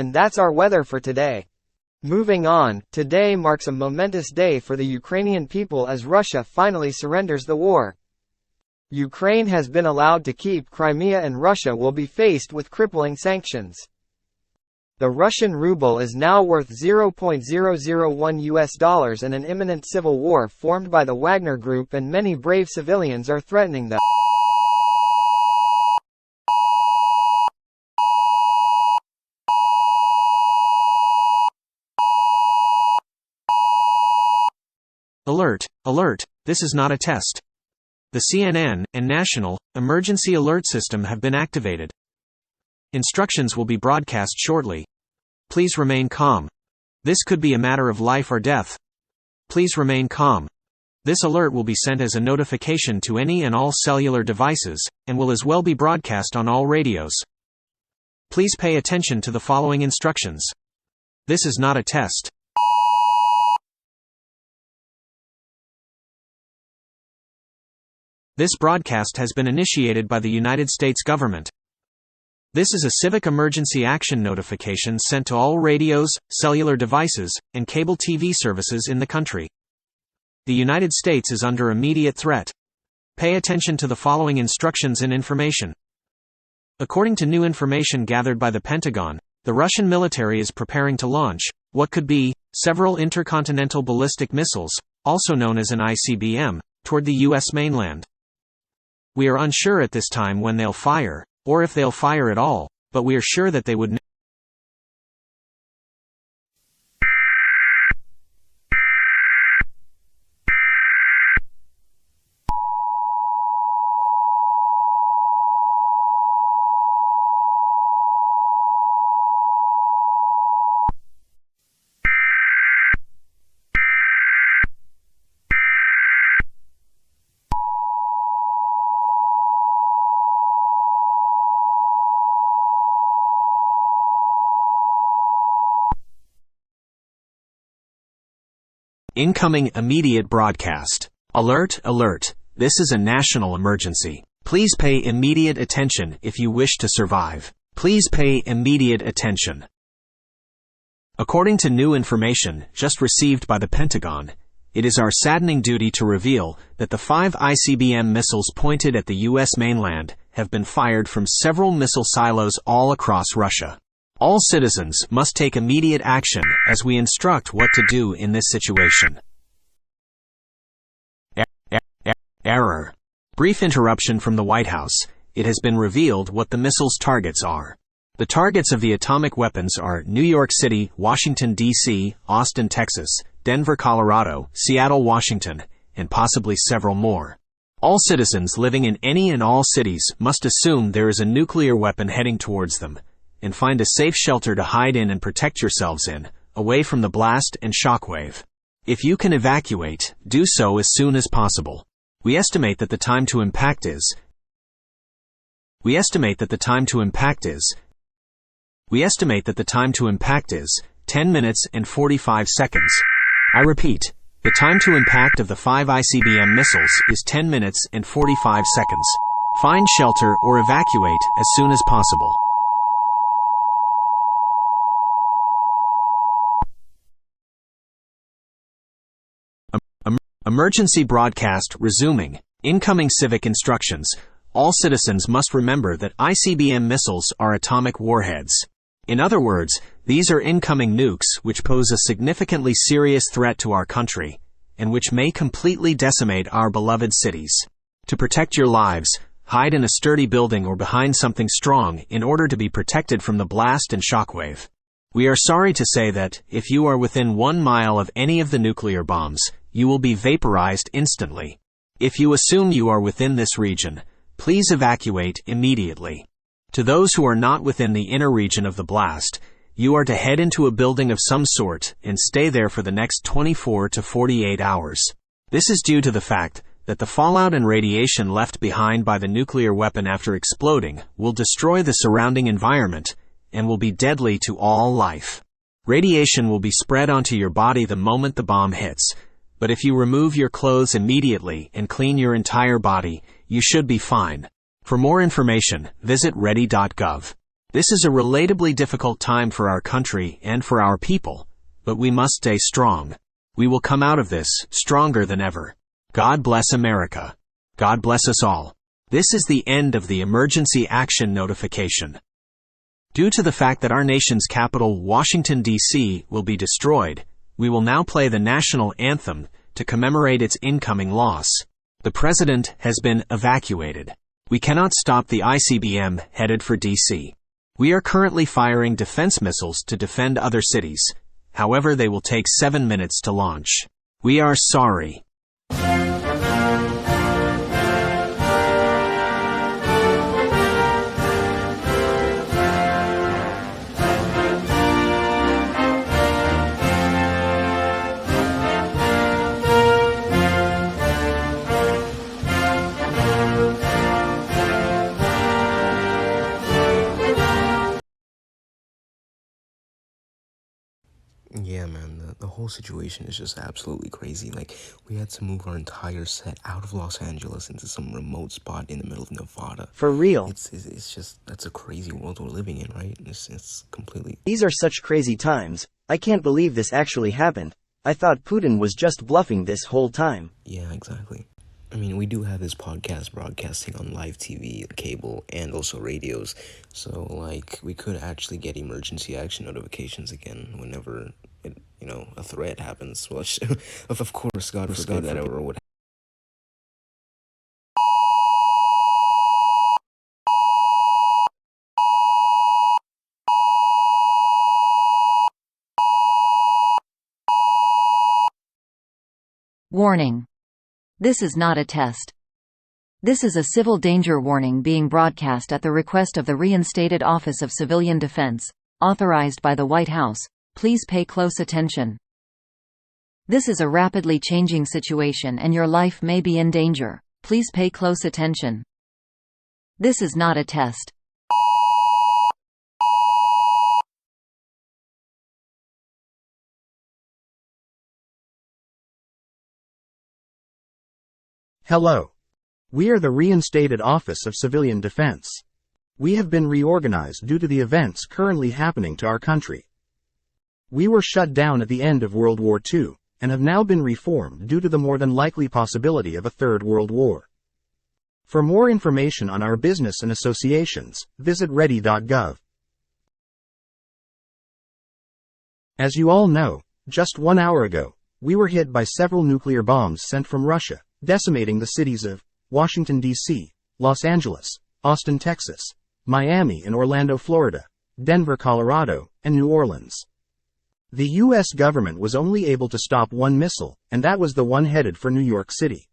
And that's our weather for today. Moving on, today marks a momentous day for the Ukrainian people as Russia finally surrenders the war. Ukraine has been allowed to keep Crimea and Russia will be faced with crippling sanctions. The Russian ruble is now worth $0.001 and an imminent civil war formed by the Wagner Group and many brave civilians are threatening the Alert! Alert! This is not a test. The CNN and National Emergency Alert System have been activated. Instructions will be broadcast shortly. Please remain calm. This could be a matter of life or death. Please remain calm. This alert will be sent as a notification to any and all cellular devices, and will as well be broadcast on all radios. Please pay attention to the following instructions. This is not a test. This broadcast has been initiated by the United States government. This is a civic emergency action notification sent to all radios, cellular devices, and cable TV services in the country. The United States is under immediate threat. Pay attention to the following instructions and information. According to new information gathered by the Pentagon, the Russian military is preparing to launch what could be several intercontinental ballistic missiles, also known as an ICBM, toward the U.S. mainland. We are unsure at this time when they'll fire, or if they'll fire at all, but we are sure that they would. Incoming immediate broadcast. Alert! Alert! This is a national emergency. Please pay immediate attention if you wish to survive. Please pay immediate attention. According to new information just received by the Pentagon, it is our saddening duty to reveal that the 5 ICBM missiles pointed at the U.S. mainland have been fired from several missile silos all across Russia. All citizens must take immediate action as we instruct what to do in this situation. Error. Brief interruption from the White House. It has been revealed what the missiles' targets are. The targets of the atomic weapons are New York City, Washington, D.C., Austin, Texas, Denver, Colorado, Seattle, Washington, and possibly several more. All citizens living in any and all cities must assume there is a nuclear weapon heading towards them, and find a safe shelter to hide in and protect yourselves in, away from the blast and shockwave. If you can evacuate, do so as soon as possible. We estimate that the time to impact is 10 minutes and 45 seconds. I repeat, the time to impact of the 5 ICBM missiles is 10 minutes and 45 seconds. Find shelter or evacuate as soon as possible. Emergency broadcast resuming. Incoming civic instructions. All citizens must remember that ICBM missiles are atomic warheads. In other words, these are incoming nukes which pose a significantly serious threat to our country, and which may completely decimate our beloved cities. To protect your lives, hide in a sturdy building or behind something strong in order to be protected from the blast and shockwave. We are sorry to say that, if you are within 1 mile of any of the nuclear bombs, you will be vaporized instantly. If you assume you are within this region, please evacuate immediately. To those who are not within the inner region of the blast, you are to head into a building of some sort and stay there for the next 24 to 48 hours. This is due to the fact that the fallout and radiation left behind by the nuclear weapon after exploding will destroy the surrounding environment and will be deadly to all life. Radiation will be spread onto your body the moment the bomb hits, but if you remove your clothes immediately and clean your entire body, you should be fine. For more information, visit ready.gov. This is a relatably difficult time for our country and for our people, but we must stay strong. We will come out of this stronger than ever. God bless America. God bless us all. This is the end of the emergency action notification. Due to the fact that our nation's capital, Washington, D.C., will be destroyed, we will now play the national anthem to commemorate its incoming loss. The president has been evacuated. We cannot stop the ICBM headed for D.C. We are currently firing defense missiles to defend other cities. However, they will take 7 minutes to launch. We are sorry. Yeah, man, the whole situation is just absolutely crazy. Like, we had to move our entire set out of Los Angeles into some remote spot in the middle of Nevada. For real. It's just, that's a crazy world we're living in, right? It's completely... These are such crazy times. I can't believe this actually happened. I thought Putin was just bluffing this whole time. Yeah, exactly. I mean, we do have this podcast broadcasting on live TV, cable, and also radios. So, like, we could actually get emergency action notifications again whenever, a threat happens. Well, of course, God forbid that ever would happen. Warning. This is not a test. This is a civil danger warning being broadcast at the request of the reinstated Office of Civilian Defense, authorized by the White House. Please pay close attention. This is a rapidly changing situation and your life may be in danger. Please pay close attention. This is not a test. Hello. We are the reinstated Office of Civilian Defense. We have been reorganized due to the events currently happening to our country. We were shut down at the end of World War II, and have now been reformed due to the more than likely possibility of a Third World War. For more information on our business and associations, visit ready.gov. As you all know, just 1 hour ago, we were hit by several nuclear bombs sent from Russia, decimating the cities of Washington, D.C., Los Angeles, Austin, Texas, Miami and Orlando, Florida, Denver, Colorado, and New Orleans. The U.S. government was only able to stop one missile, and that was the one headed for New York City.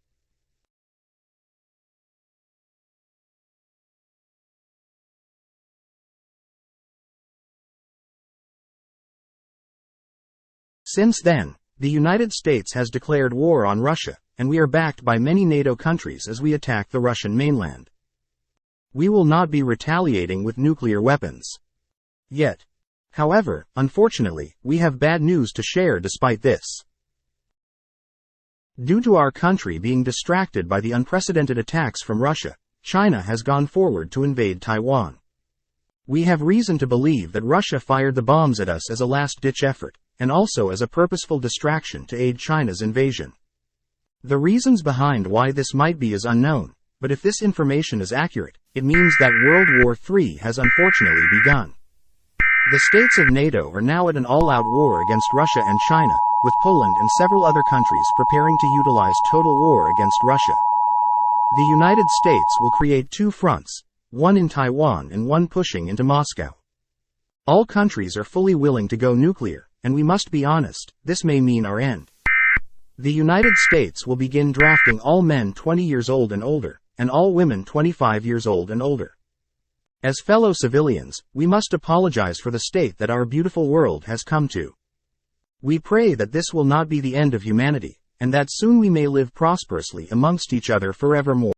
Since then, the United States has declared war on Russia, and we are backed by many NATO countries as we attack the Russian mainland. We will not be retaliating with nuclear weapons. Yet. However, unfortunately, we have bad news to share despite this. Due to our country being distracted by the unprecedented attacks from Russia, China has gone forward to invade Taiwan. We have reason to believe that Russia fired the bombs at us as a last-ditch effort, and also as a purposeful distraction to aid China's invasion. The reasons behind why this might be is unknown, but if this information is accurate, it means that World War III has unfortunately begun. The states of NATO are now at an all-out war against Russia and China, with Poland and several other countries preparing to utilize total war against Russia. The United States will create two fronts, one in Taiwan and one pushing into Moscow. All countries are fully willing to go nuclear, and we must be honest, this may mean our end. The United States will begin drafting all men 20 years old and older, and all women 25 years old and older. As fellow civilians, we must apologize for the state that our beautiful world has come to. We pray that this will not be the end of humanity, and that soon we may live prosperously amongst each other forevermore.